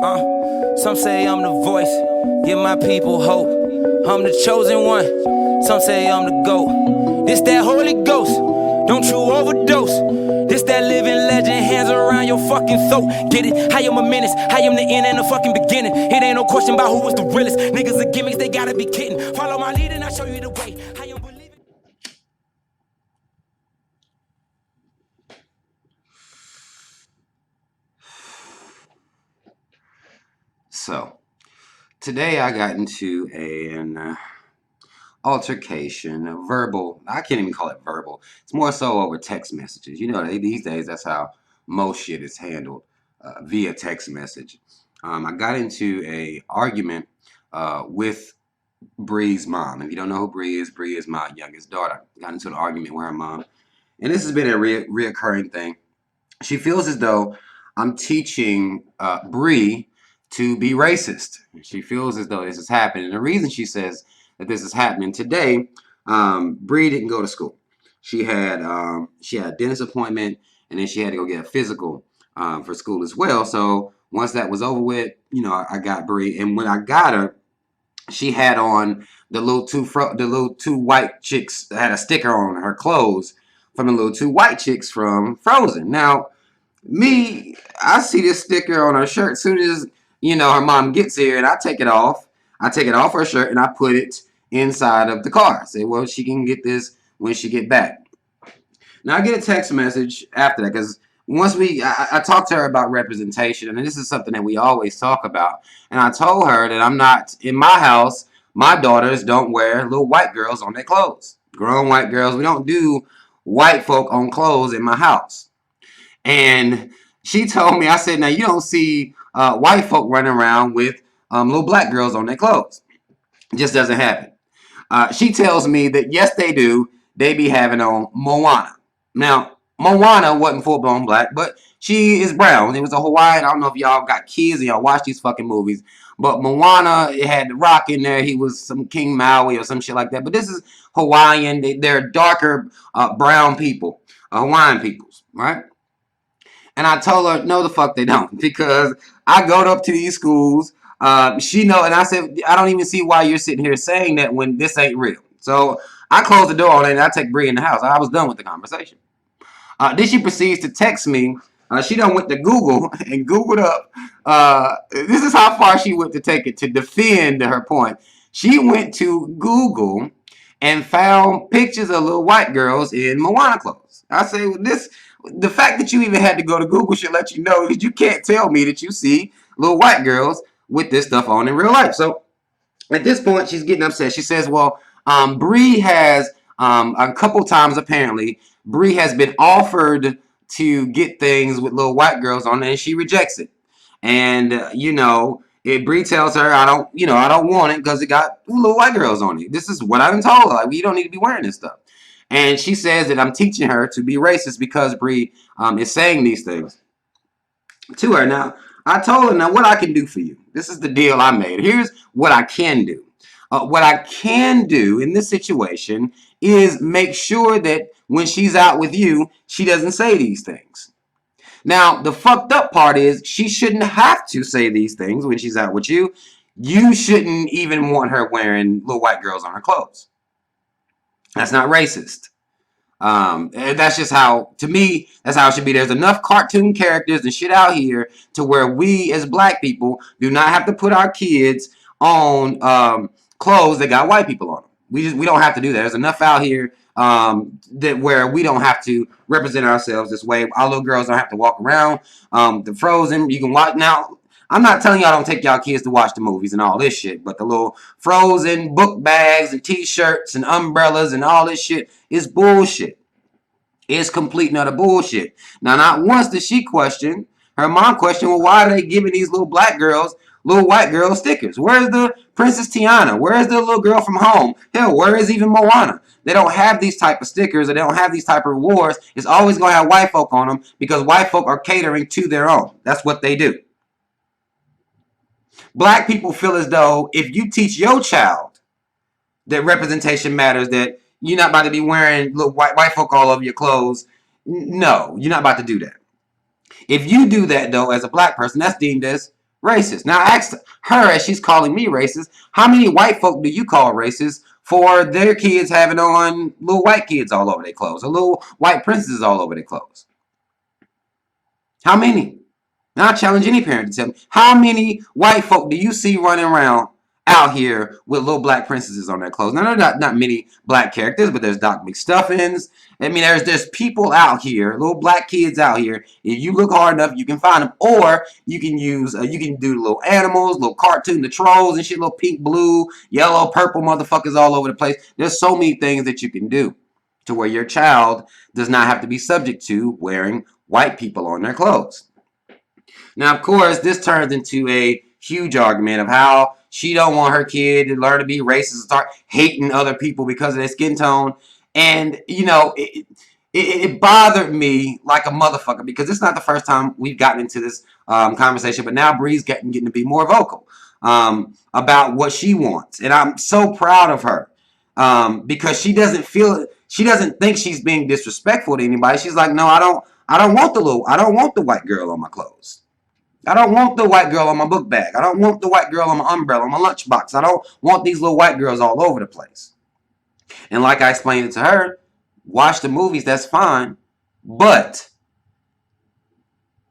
Some say I'm the voice, give my people hope. I'm the chosen one, some say I'm the GOAT. This that Holy Ghost, don't you overdose. This that living legend, hands around your fucking throat. Get it? I am a menace, I am the end and the fucking beginning. It ain't no question about who was the realest. Niggas are gimmicks, they gotta be kidding. Follow my lead and I'll show you the way. I am believing. So, today I got into an altercation, a verbal, I can't even call it verbal. It's more so over text messages. You know, these days that's how most shit is handled, via text message. I got into a argument with Bree's mom. If you don't know who Bree is my youngest daughter. Got into an argument with her mom. And this has been a reoccurring thing. She feels as though I'm teaching Bree to be racist. She feels as though this is happening. And the reason she says that this is happening today, Bree didn't go to school. She had a dentist appointment, and then she had to go get a physical for school as well. So once that was over with, you know, I got Bree, and when I got her, she had on the little two white chicks that had a sticker on her clothes from the little two white chicks from Frozen. Now, me, I see this sticker on her shirt as soon as, you know, her mom gets here, and I take it off. I take it off her shirt and I put it inside of the car. I say, well, she can get this when she get back. Now I get a text message after that because once I talked to her about representation, and this is something that we always talk about. And I told her that I'm not in my house. My daughters don't wear little white girls on their clothes. Grown white girls, we don't do white folk on clothes in my house. And she told me, I said, now you don't see white folk running around with little black girls on their clothes. It just doesn't happen. She tells me that yes, they do. They be having on Moana. Now, Moana wasn't full-blown black, but she is brown. It was a Hawaiian. I don't know if y'all got kids and y'all watch these fucking movies, but Moana, it had The Rock in there. He was some King Maui or some shit like that. But this is Hawaiian. They're darker brown people, Hawaiian peoples, right? And I told her, no, the fuck they don't. Because I go up to these schools. She know, and I said, I don't even see why you're sitting here saying that when this ain't real. So I closed the door on it and I take Bree in the house. I was done with the conversation. Then she proceeds to text me. She done went to Google and Googled up. This is how far she went to take it to defend her point. She went to Google and found pictures of little white girls in Moana clothes. I say, well, the fact that you even had to go to Google should let you know that you can't tell me that you see little white girls with this stuff on in real life. So at this point, she's getting upset. She says, well, Bree has a couple times apparently, Bree has been offered to get things with little white girls on it, and she rejects it. And, you know, if Bree tells her, I don't want it because it got little white girls on it. This is what I've been told. Like, you don't need to be wearing this stuff. And she says that I'm teaching her to be racist because Bree is saying these things to her. Now, I told her, now what I can do for you. This is the deal I made. Here's what I can do. What I can do in this situation is make sure that when she's out with you, she doesn't say these things. Now, the fucked up part is she shouldn't have to say these things when she's out with you. You shouldn't even want her wearing little white girls on her clothes. That's not racist. That's just how, to me, that's how it should be. There's enough cartoon characters and shit out here to where we as black people do not have to put our kids on clothes that got white people on them. We don't have to do that. There's enough out here that where we don't have to represent ourselves this way. Our little girls don't have to walk around. The Frozen, you can watch now. I'm not telling y'all don't take y'all kids to watch the movies and all this shit, but the little Frozen book bags and t-shirts and umbrellas and all this shit is bullshit. It's complete and utter bullshit. Now, not once did she question, her mom questioned, well, why are they giving these little black girls, little white girl stickers? Where's the Princess Tiana? Where's the little girl from home? Hell, where is even Moana? They don't have these type of stickers, or they don't have these type of rewards. It's always going to have white folk on them because white folk are catering to their own. That's what they do. Black people feel as though if you teach your child that representation matters, that you're not about to be wearing little white folk all over your clothes. No, you're not about to do that. If you do that, though, as a black person, that's deemed as racist. Now I asked her, as she's calling me racist, how many white folk do you call racist for their kids having on little white kids all over their clothes, or little white princesses all over their clothes? How many? Now I challenge any parent to tell me, how many white folk do you see running around out here with little black princesses on their clothes? Now, there are not many black characters, but there's Doc McStuffins. I mean, there's people out here, little black kids out here. If you look hard enough, you can find them. Or you can use, you can do little animals, little cartoon, the trolls and shit, little pink, blue, yellow, purple motherfuckers all over the place. There's so many things that you can do to where your child does not have to be subject to wearing white people on their clothes. Now, of course, this turns into a huge argument of how she don't want her kid to learn to be racist and start hating other people because of their skin tone. And, you know, it bothered me like a motherfucker, because it's not the first time we've gotten into this conversation, but now Bree's getting to be more vocal about what she wants. And I'm so proud of her because she doesn't think she's being disrespectful to anybody. She's like, no, I don't want the white girl on my clothes. I don't want the white girl on my book bag. I don't want the white girl on my umbrella, on my lunchbox. I don't want these little white girls all over the place. And like I explained it to her, watch the movies, that's fine. But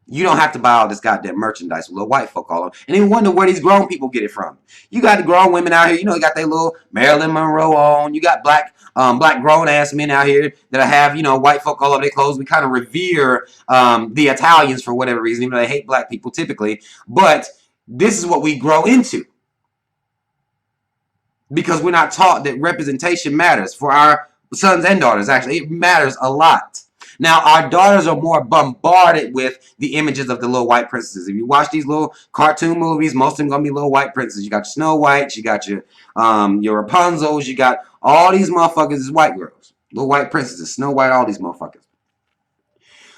you don't have to buy all this goddamn merchandise with little white folk all over. And then wonder where these grown people get it from. You got the grown women out here, you know, you got their little Marilyn Monroe on. You got black grown-ass men out here that have, you know, white folk all over their clothes. We kind of revere the Italians for whatever reason, even though they hate black people typically. But this is what we grow into, because we're not taught that representation matters for our sons and daughters. Actually, it matters a lot. Now, our daughters are more bombarded with the images of the little white princesses. If you watch these little cartoon movies, most of them gonna be little white princesses. You got your Snow Whites, you got your Rapunzels, you got all these motherfuckers is white girls, little white princesses, Snow White, all these motherfuckers.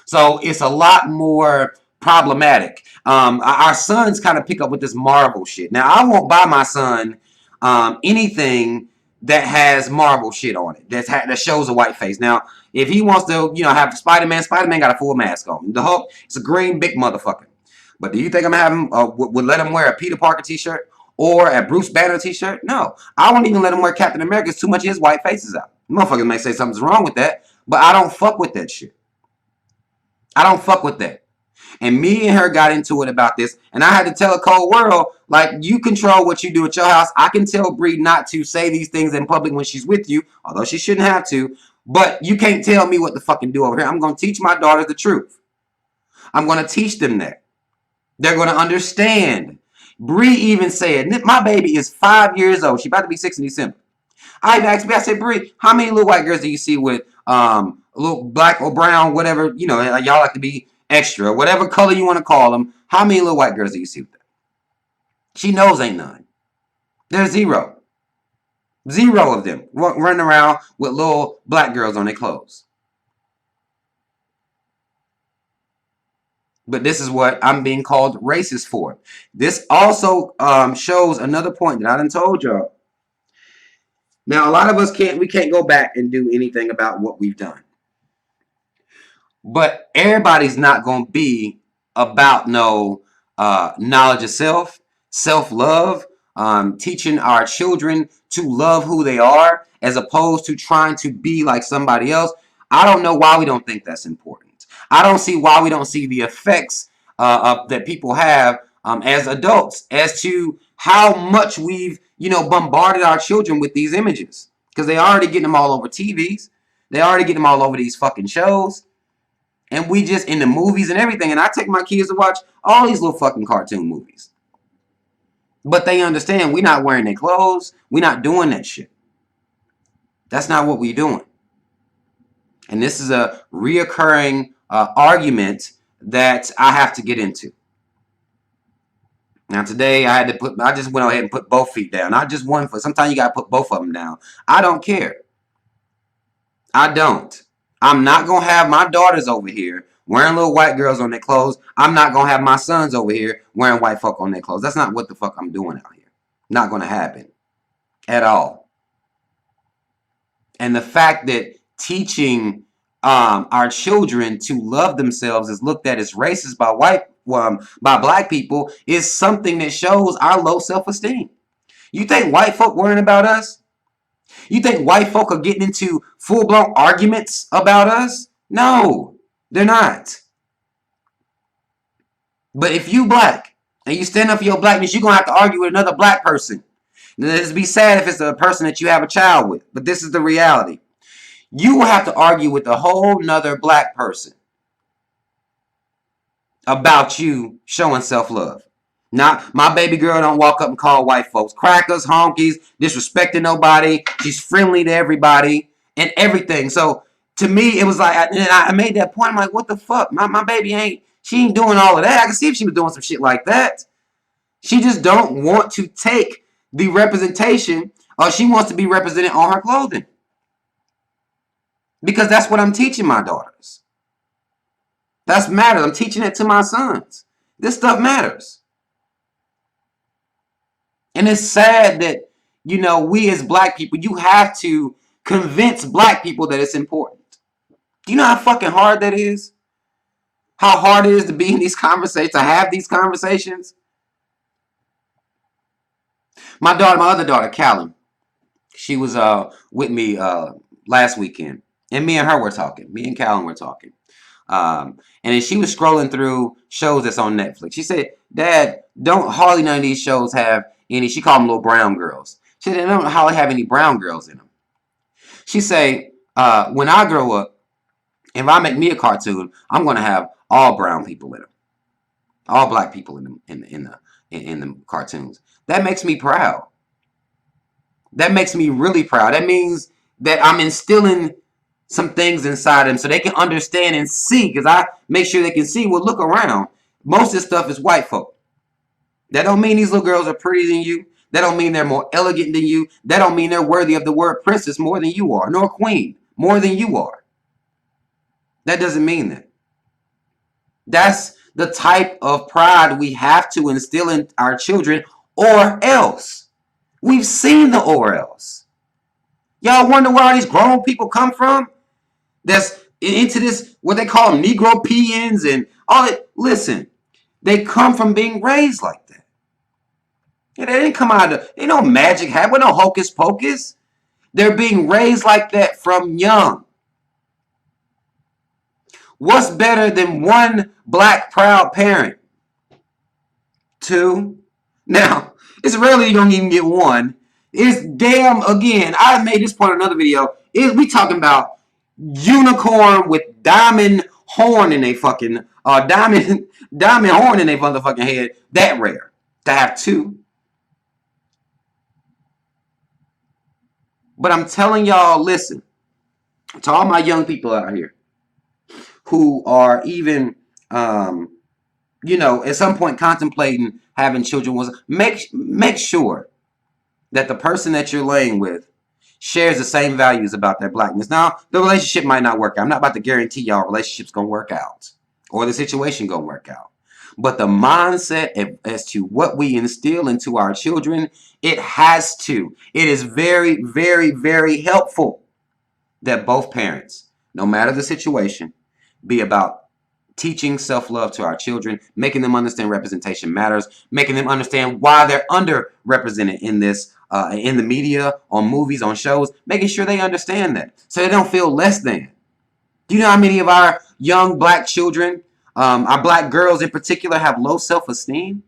So it's a lot more problematic. Our sons kind of pick up with this Marvel shit. Now, I won't buy my son anything that has Marvel shit on it, that shows a white face. Now, if he wants to, you know, have Spider-Man got a full mask on. The Hulk, it's a green big motherfucker. But do you think I'm having would let him wear a Peter Parker t-shirt or a Bruce Banner t-shirt? No, I won't even let him wear Captain America. It's too much of his white faces out. Motherfuckers may say something's wrong with that, but I don't fuck with that shit. I don't fuck with that. And me and her got into it about this, and I had to tell a cold world, like, you control what you do at your house. I can tell Bree not to say these things in public when she's with you, although she shouldn't have to. But you can't tell me what to fucking do over here. I'm going to teach my daughters the truth. I'm going to teach them that. They're going to understand. Bree even said, my baby is 5 years old. She's about to be 6 in December. I asked me, I said, Bree, how many little white girls do you see with little black or brown, whatever, you know, y'all like to be extra, whatever color you want to call them. How many little white girls do you see with that? She knows ain't none. There's zero. Zero of them running around with little black girls on their clothes. But this is what I'm being called racist for. This also shows another point that I done told y'all. Now, a lot of us can't go back and do anything about what we've done. But everybody's not going to be about no knowledge of self, self-love, teaching our children to love who they are as opposed to trying to be like somebody else. I don't know why we don't think that's important. I don't see why we don't see the effects that people have as adults as to how much we've, you know, bombarded our children with these images, because they already getting them all over TVs. They already getting them all over these fucking shows. And we just in the movies and everything. And I take my kids to watch all these little fucking cartoon movies. But they understand we're not wearing their clothes. We're not doing that shit. That's not what we're doing. And this is a reoccurring argument that I have to get into. Now today I just went ahead and put both feet down. Not just one foot. Sometimes you gotta put both of them down. I don't care. I don't. I'm not going to have my daughters over here wearing little white girls on their clothes. I'm not going to have my sons over here wearing white folk on their clothes. That's not what the fuck I'm doing out here. Not going to happen. At all. And the fact that teaching our children to love themselves is looked at as racist by white by black people is something that shows our low self-esteem. You think white folk worrying about us? You think white folk are getting into full-blown arguments about us? No, they're not. But if you black and you stand up for your blackness, you're going to have to argue with another black person. Now, it'd be sad if it's a person that you have a child with, but this is the reality. You will have to argue with a whole nother black person about you showing self-love. Now, my baby girl don't walk up and call white folks crackers, honkies, disrespecting nobody. She's friendly to everybody and everything. So to me, it was like, I made that point. I'm like, what the fuck? My baby she ain't doing all of that. I can see if she was doing some shit like that. She just don't want to take the representation, or she wants to be represented on her clothing. Because that's what I'm teaching my daughters. That's matters. I'm teaching it to my sons. This stuff matters. And it's sad that, we as black people, you have to convince black people that it's important. Do you know how fucking hard that is? How hard it is to be in these conversations, to have these conversations? My other daughter, Callum, she was with me last weekend. And me and her were talking. Me and Callum were talking. And then she was scrolling through shows that's on Netflix. She said, Dad, don't hardly none of these shows have any, she called them little brown girls. She said, they don't hardly have any brown girls in them. She said, when I grow up, if I make me a cartoon, I'm going to have all brown people in them. All black people in the cartoons. That makes me proud. That makes me really proud. That means that I'm instilling some things inside them so they can understand and see, because I make sure they can see, well, look around. Most of this stuff is white folk. That don't mean these little girls are prettier than you. That don't mean they're more elegant than you. That don't mean they're worthy of the word princess more than you are, nor queen more than you are. That doesn't mean that. That's the type of pride we have to instill in our children, or else. We've seen the or else. Y'all wonder where all these grown people come from? That's into this, what they call Negro peons and all that. Listen, they come from being raised like that. Yeah, they didn't come out of, ain't no magic happen, no hocus pocus. They're being raised like that from young. What's better than one black proud parent? Two. Now, it's rarely you don't even get one. It's damn, again, I made this point in another video. We talking about unicorn with diamond horn in a fucking, diamond horn in a motherfucking head. That rare to have two. But I'm telling y'all, listen, to all my young people out here who are even, at some point contemplating having children, was make sure that the person that you're laying with shares the same values about their blackness. Now, the relationship might not work out. I'm not about to guarantee y'all relationship's going to work out or the situation going to work out. But the mindset as to what we instill into our children, it has to. It is very, very, very helpful that both parents, no matter the situation, be about teaching self-love to our children, making them understand representation matters, making them understand why they're underrepresented in this, in the media, on movies, on shows, making sure they understand that so they don't feel less than. Do you know how many of our young black children, our black girls in particular, have low self-esteem?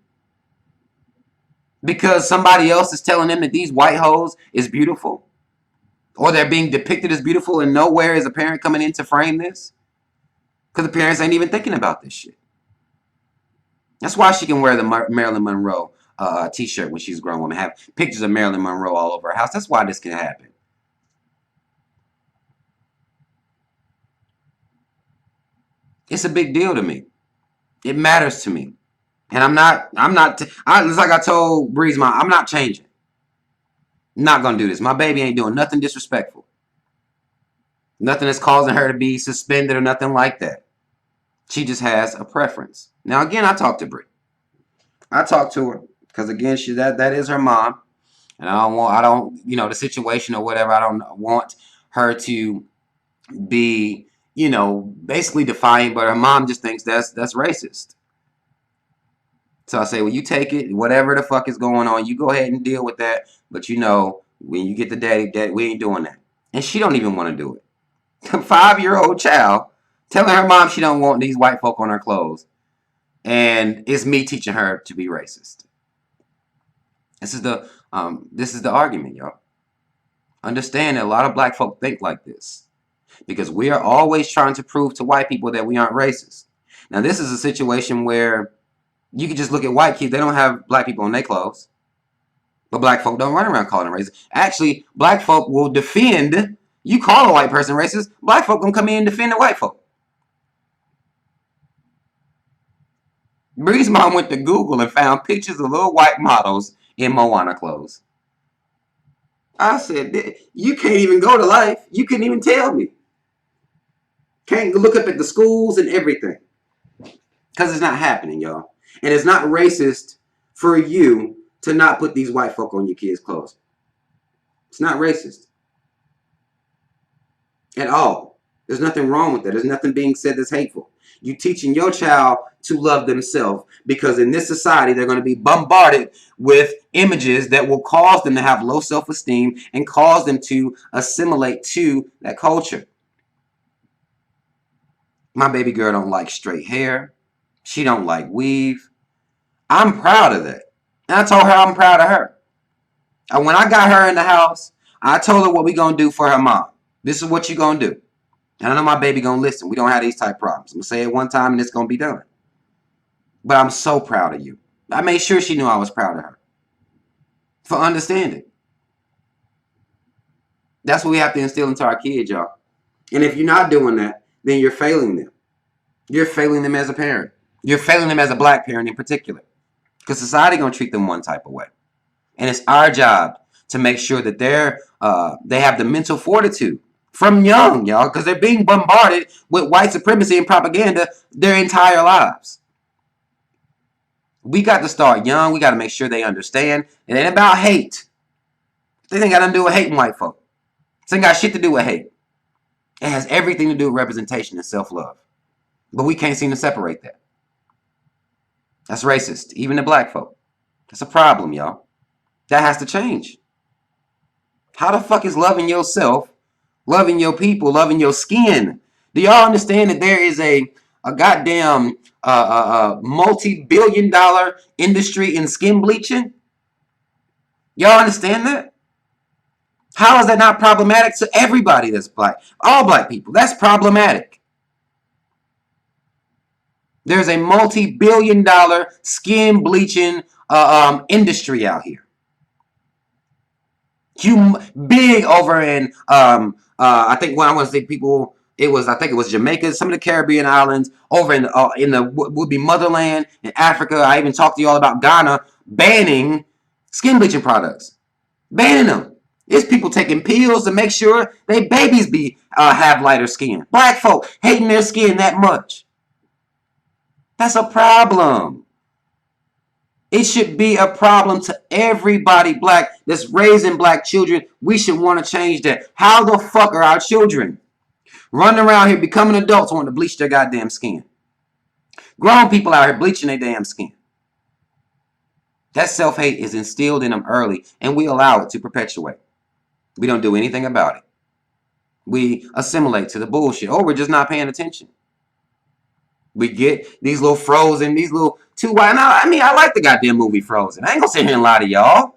Because somebody else is telling them that these white hoes is beautiful, or they're being depicted as beautiful, and nowhere is a parent coming in to frame this. Because the parents ain't even thinking about this shit. That's why she can wear the Marilyn Monroe t-shirt when she's a grown woman, have pictures of Marilyn Monroe all over her house. That's why this can happen. It's a big deal to me. It matters to me. And it's like I told Breeze, I'm not changing. I'm not going to do this. My baby ain't doing nothing disrespectful. Nothing that's causing her to be suspended or nothing like that. She just has a preference. Now, again, I talked to Brie. I talked to her because, again, that is her mom. And the situation or whatever, I don't want her to be, basically defiant. But her mom just thinks that's racist. So I say, well, you take it, whatever the fuck is going on, you go ahead and deal with that. But you know, when you get the daddy, we ain't doing that. And she don't even want to do it. A 5-year-old child telling her mom she don't want these white folk on her clothes. And it's me teaching her to be racist. This is the argument, y'all. Understand that a lot of black folk think like this. Because we are always trying to prove to white people that we aren't racist. Now, this is a situation where you can just look at white kids. They don't have black people on their clothes. But black folk don't run around calling them racist. Actually, black folk will defend. You call a white person racist, black folk gonna come in and defend the white folk. Bree's mom went to Google and found pictures of little white models in Moana clothes. I said, you can't even go to life. You couldn't even tell me. Can't look up at the schools and everything. Because it's not happening, y'all. And it's not racist for you to not put these white folk on your kids' clothes. It's not racist. At all. There's nothing wrong with that. There's nothing being said that's hateful. You teaching your child to love themselves, because in this society they're going to be bombarded with images that will cause them to have low self-esteem and cause them to assimilate to that culture. My baby girl don't like straight hair. She don't like weave. I'm proud of that. And I told her I'm proud of her. And when I got her in the house, I told her what we going to do for her mom. This is what you going to do. And I know my baby going to listen. We don't have these type of problems. I'm going to say it one time and it's going to be done. But I'm so proud of you. I made sure she knew I was proud of her. For understanding. That's what we have to instill into our kids, y'all. And if you're not doing that, then you're failing them. You're failing them as a parent. You're failing them as a black parent in particular. Because society going to treat them one type of way. And it's our job to make sure that they have the mental fortitude from young, y'all, because they're being bombarded with white supremacy and propaganda their entire lives. We got to start young. We got to make sure they understand. It ain't about hate. This ain't got nothing to do with hating white folk. This ain't got shit to do with hate. It has everything to do with representation and self-love. But we can't seem to separate that. That's racist. Even to black folk. That's a problem, y'all. That has to change. How the fuck is loving yourself, loving your people, loving your skin? Do y'all understand that there is a goddamn multi-billion-dollar industry in skin bleaching? Y'all understand that? How is that not problematic to everybody that's black? All black people. That's problematic. There's a multi-billion-dollar skin bleaching industry out here. Big over in I think when I want to say people, I think it was Jamaica, some of the Caribbean islands, over in the would be motherland in Africa. I even talked to y'all about Ghana banning skin bleaching products, banning them. There's people taking pills to make sure their babies have lighter skin. Black folk hating their skin that much. That's a problem. It should be a problem to everybody black that's raising black children. We should want to change that. How the fuck are our children running around here becoming adults wanting to bleach their goddamn skin? Grown people out here bleaching their damn skin. That self-hate is instilled in them early, and we allow it to perpetuate. We don't do anything about it. We assimilate to the bullshit, or we're just not paying attention. We get these little Frozen, these little two white. Now, I mean, I like the goddamn movie Frozen. I ain't gonna sit here and lie to y'all.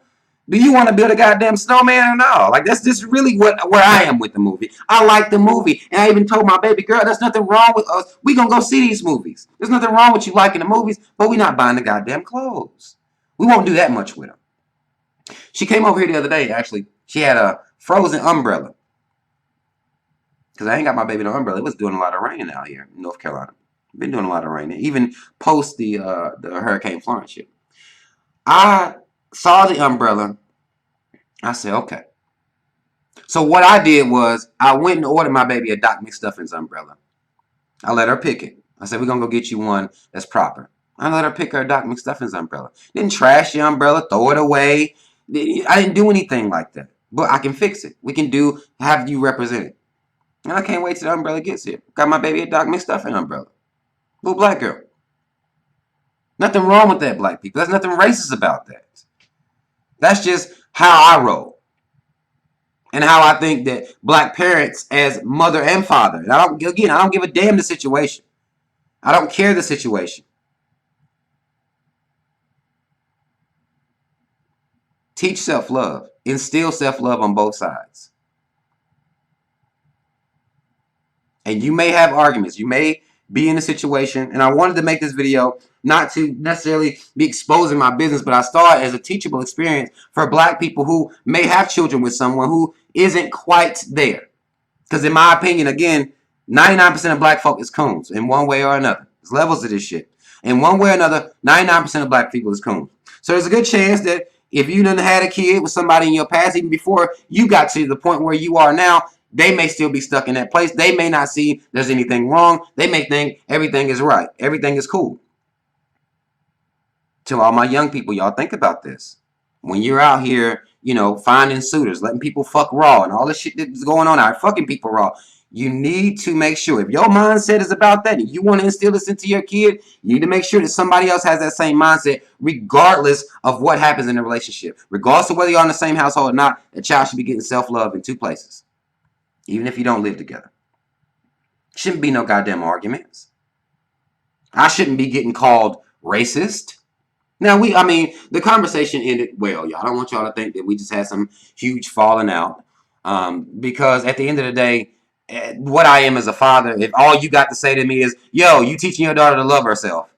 Do you want to build a goddamn snowman or no? Like, that's just really where I am with the movie. I like the movie. And I even told my baby girl, there's nothing wrong with us. We gonna go see these movies. There's nothing wrong with you liking the movies, but we not buying the goddamn clothes. We won't do that much with them. She came over here the other day, actually. She had a Frozen umbrella. Because I ain't got my baby no umbrella. It was doing a lot of rain out here in North Carolina. Been doing a lot of rain. Even post the Hurricane Florence shit. I saw the umbrella. I said, okay. So what I did was I went and ordered my baby a Doc McStuffins umbrella. I let her pick it. I said, we're going to go get you one that's proper. I let her pick her Doc McStuffins umbrella. Didn't trash the umbrella, throw it away. I didn't do anything like that. But I can fix it. We can have you represented. And I can't wait till the umbrella gets here. Got my baby a Doc McStuffins umbrella. Little black girl. Nothing wrong with that, black people. There's nothing racist about that. That's just how I roll. And how I think that black parents as mother and father. And I don't give a damn the situation. I don't care the situation. Teach self-love. Instill self-love on both sides. And you may have arguments. You may be in a situation, and I wanted to make this video not to necessarily be exposing my business, but I saw it as a teachable experience for black people who may have children with someone who isn't quite there. Because in my opinion, again, 99% of black folk is coons in one way or another. There's levels to this shit. In one way or another, 99% of black people is coons. So there's a good chance that if you done had a kid with somebody in your past, even before you got to the point where you are now, they may still be stuck in that place. They may not see there's anything wrong. They may think everything is right. Everything is cool. To all my young people, y'all think about this. When you're out here, you know, finding suitors, letting people fuck raw and all this shit that's going on out, fucking people raw, you need to make sure, if your mindset is about that and you want to instill this into your kid, you need to make sure that somebody else has that same mindset regardless of what happens in the relationship. Regardless of whether you're in the same household or not, a child should be getting self-love in two places. Even if you don't live together. Shouldn't be no goddamn arguments. I shouldn't be getting called racist. Now, the conversation ended well, y'all. I don't want y'all to think that we just had some huge falling out. Because at the end of the day, what I am as a father, if all you got to say to me is, yo, you teaching your daughter to love herself.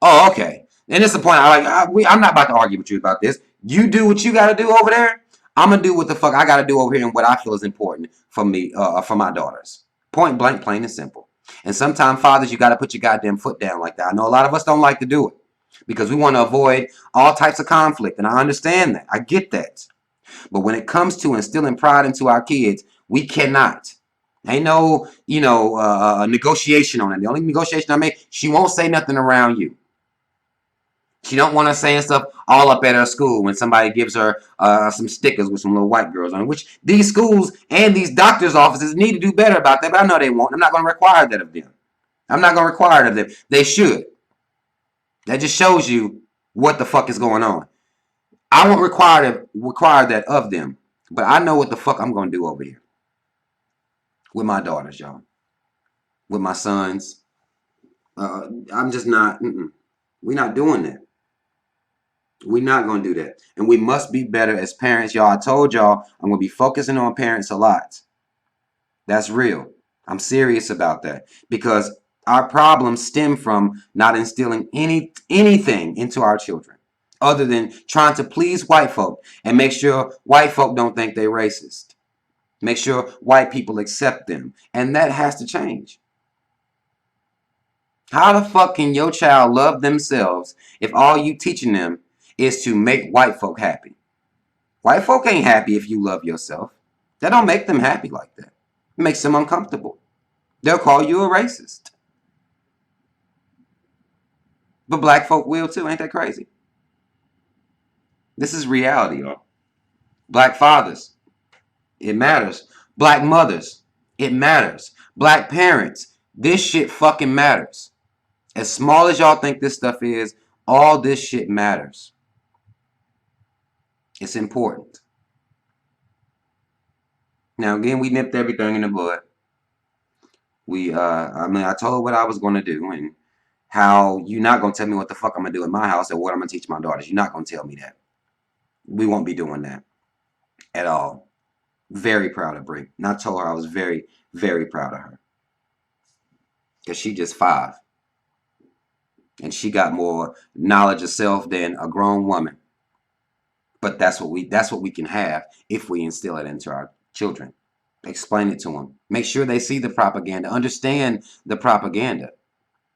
Oh, okay. And it's the point. I'm not about to argue with you about this. You do what you got to do over there. I'm going to do what the fuck I got to do over here and what I feel is important for me, for my daughters. Point blank, plain and simple. And sometimes, fathers, you got to put your goddamn foot down like that. I know a lot of us don't like to do it because we want to avoid all types of conflict. And I understand that. I get that. But when it comes to instilling pride into our kids, we cannot. Ain't no, negotiation on it. The only negotiation I make, she won't say nothing around you. She don't want to say stuff all up at her school when somebody gives her some stickers with some little white girls on it, which these schools and these doctors' offices need to do better about that, but I know they won't. I'm not going to require that of them. I'm not going to require it of them. They should. That just shows you what the fuck is going on. I won't require that of them, but I know what the fuck I'm going to do over here. With my daughters, y'all. With my sons. I'm just not, we're not doing that. We're not going to do that. And we must be better as parents, y'all. I told y'all I'm going to be focusing on parents a lot. That's real. I'm serious about that. Because our problems stem from not instilling anything into our children. Other than trying to please white folk and make sure white folk don't think they're racist. Make sure white people accept them. And that has to change. How the fuck can your child love themselves if all you teaching them is to make white folk happy? White folk ain't happy if you love yourself. That don't make them happy like that. It makes them uncomfortable. They'll call you a racist. But black folk will too. Ain't that crazy? This is reality, y'all. Black fathers, it matters. Black mothers, it matters. Black parents, this shit fucking matters. As small as y'all think this stuff is, all this shit matters. It's important. Now, again, we nipped everything in the bud. I told her what I was going to do and how you're not going to tell me what the fuck I'm going to do in my house or what I'm going to teach my daughters. You're not going to tell me that. We won't be doing that at all. Very proud of Brie. And I told her I was very, very proud of her. Because she just 5. And she got more knowledge of self than a grown woman. But that's what we can have if we instill it into our children. Explain it to them. Make sure they see the propaganda. Understand the propaganda.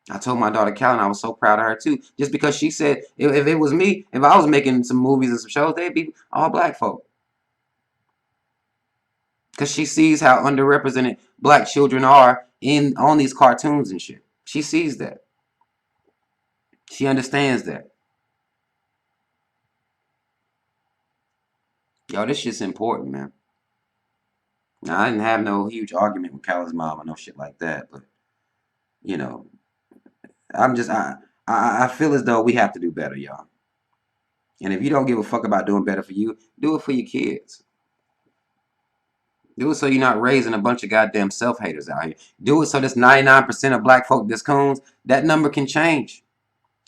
I told my daughter Callan I was so proud of her too. Just because she said if it was me, if I was making some movies and some shows, they'd be all black folk. Because she sees how underrepresented black children are on these cartoons and shit. She sees that. She understands that. Yo, this shit's important, man. Now, I didn't have no huge argument with Callan's mom or no shit like that, but, you know, I I feel as though we have to do better, y'all. And if you don't give a fuck about doing better for you, do it for your kids. Do it so you're not raising a bunch of goddamn self-haters out here. Do it so this 99% of black folk this coons, that number can change.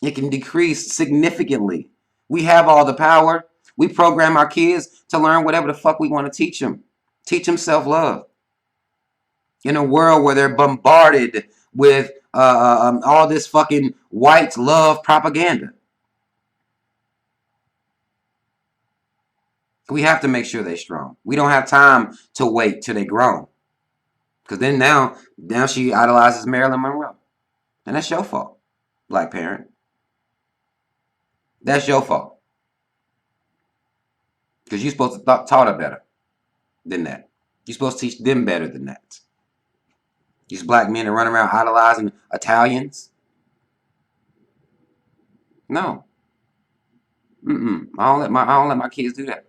It can decrease significantly. We have all the power. We program our kids to learn whatever the fuck we want to teach them. Teach them self-love. In a world where they're bombarded with all this fucking white love propaganda. We have to make sure they're strong. We don't have time to wait till they grown. Because then now she idolizes Marilyn Monroe. And that's your fault, black parent. That's your fault. Because you're supposed to taught her better than that. You're supposed to teach them better than that. These black men that run around idolizing Italians. No. I don't let my kids do that.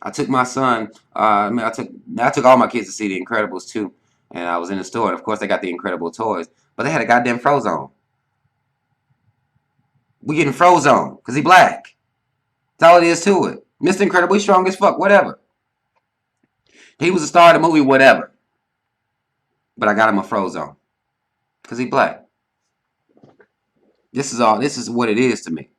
I took my son. I took all my kids to see The Incredibles too, and I was in the store, and of course they got the Incredible toys, but they had a goddamn Frozone. We getting Frozone because he black. That's all it is to it. Mr. Incredible, he's strong as fuck. Whatever. He was a star of the movie. Whatever. But I got him a Frozone because he black. This is what it is to me.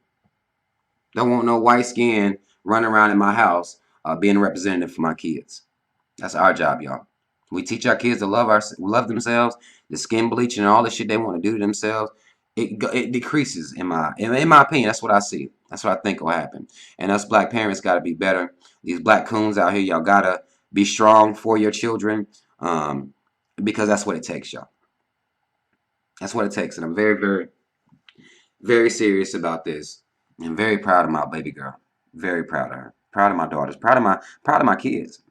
Don't want no white skin running around in my house being a representative for my kids. That's our job, y'all. We teach our kids to love themselves, the skin bleaching and all the shit they want to do to themselves. It decreases in my opinion. That's what I see. That's what I think will happen. And us black parents got to be better. These black coons out here, y'all gotta be strong for your children, because that's what it takes, y'all. That's what it takes, and I'm very, very, very serious about this. I'm very proud of my baby girl. Very proud of her. Proud of my daughters. Proud of my kids.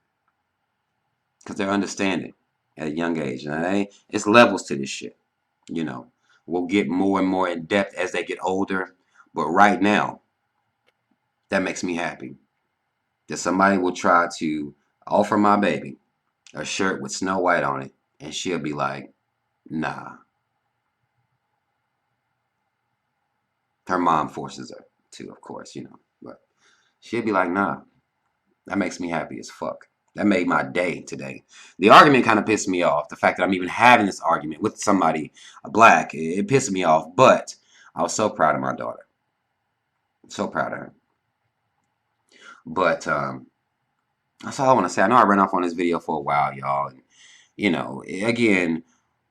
Because they're understanding at a young age. And it's levels to this shit. You know. We'll get more and more in depth as they get older. But right now, that makes me happy. That somebody will try to offer my baby a shirt with Snow White on it. And she'll be like, nah. Her mom forces her to, of course, you know. But she'll be like, nah. That makes me happy as fuck. That made my day today. The argument kind of pissed me off. The fact that I'm even having this argument with somebody black, it pissed me off. But I was so proud of my daughter. So proud of her. But that's all I want to say. I know I ran off on this video for a while, y'all. And, you know, again,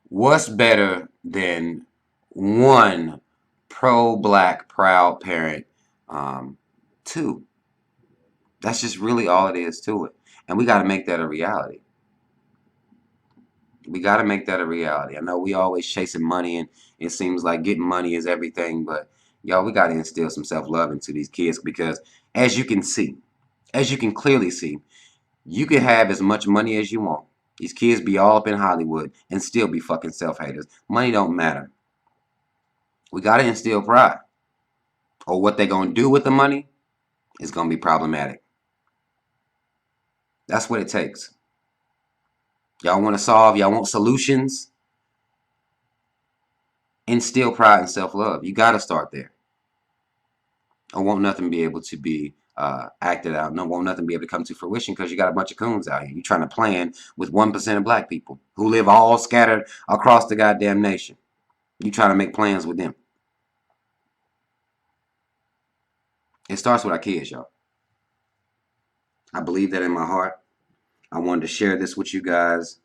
what's better than one pro-black proud parent? Two. That's just really all it is to it. And we got to make that a reality. We got to make that a reality. I know we always chasing money, and it seems like getting money is everything. But, y'all, we got to instill some self-love into these kids, because as you can see, as you can clearly see, you can have as much money as you want. These kids be all up in Hollywood and still be fucking self-haters. Money don't matter. We got to instill pride. Or what they going to do with the money is going to be problematic. That's what it takes. Y'all want to solve, y'all want solutions? Instill pride and self-love. You got to start there. I want nothing be able to be acted out. No, won't nothing be able to come to fruition, because you got a bunch of coons out here. You're trying to plan with 1% of black people who live all scattered across the goddamn nation. You trying to make plans with them. It starts with our kids, y'all. I believe that in my heart. I wanted to share this with you guys.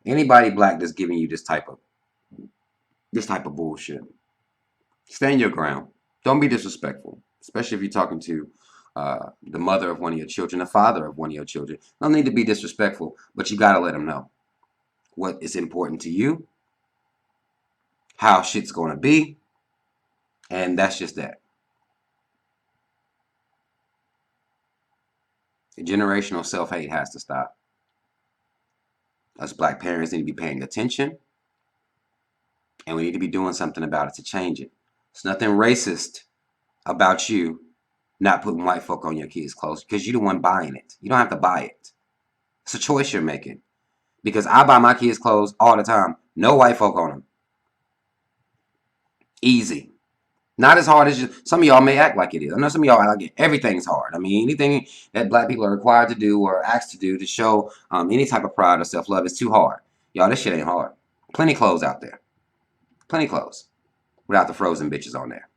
Anybody black that's giving you this type of bullshit, stand your ground. Don't be disrespectful, especially if you're talking to the mother of one of your children, the father of one of your children. No need to be disrespectful, but you got to let them know what is important to you, how shit's going to be, and that's just that. The generational self-hate has to stop. Us black parents need to be paying attention, and we need to be doing something about it to change it. There's nothing racist about you not putting white folk on your kids' clothes, because you're the one buying it. You don't have to buy it. It's a choice you're making. Because I buy my kids clothes all the time. No white folk on them. Easy. Not as hard as some of y'all may act like it is. I know some of y'all act like everything's hard. I mean, anything that black people are required to do or asked to do to show any type of pride or self-love is too hard. Y'all, this shit ain't hard. Plenty clothes out there. Plenty clothes. Without the frozen bitches on there.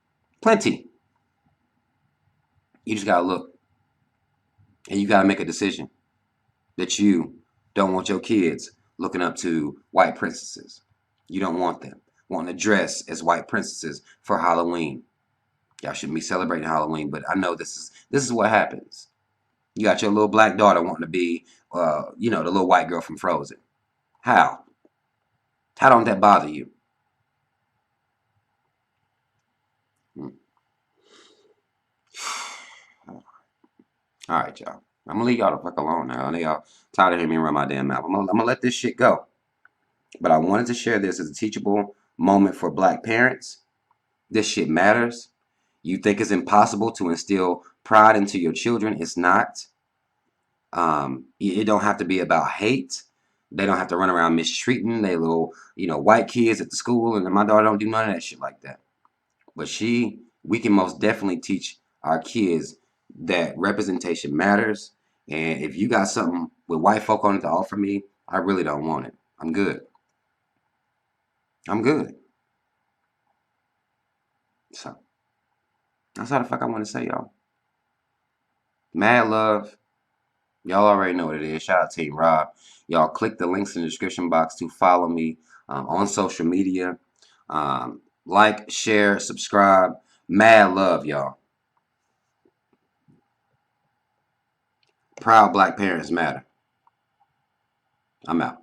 Plenty. You just gotta look. And you gotta make a decision that you don't want your kids looking up to white princesses. You don't want them wanting to dress as white princesses for Halloween. Y'all shouldn't be celebrating Halloween, but I know this is what happens. You got your little black daughter wanting to be, the little white girl from Frozen. How? How don't that bother you? All right, y'all. I'm gonna leave y'all the fuck alone now. I know y'all tired of hearing me run my damn mouth. I'm gonna let this shit go. But I wanted to share this as a teachable moment for black parents. This shit matters. You think it's impossible to instill pride into your children. It's not. It don't have to be about hate. They don't have to run around mistreating their little, white kids at the school. And my daughter don't do none of that shit like that. But we can most definitely teach our kids that representation matters. And if you got something with white folk on it to offer me, I really don't want it. I'm good. I'm good. So that's all the fuck I want to say, y'all. Mad love. Y'all already know what it is. Shout out to Team Rob. Y'all click the links in the description box to follow me on social media. Like, share, subscribe. Mad love, y'all. Proud black parents matter. I'm out.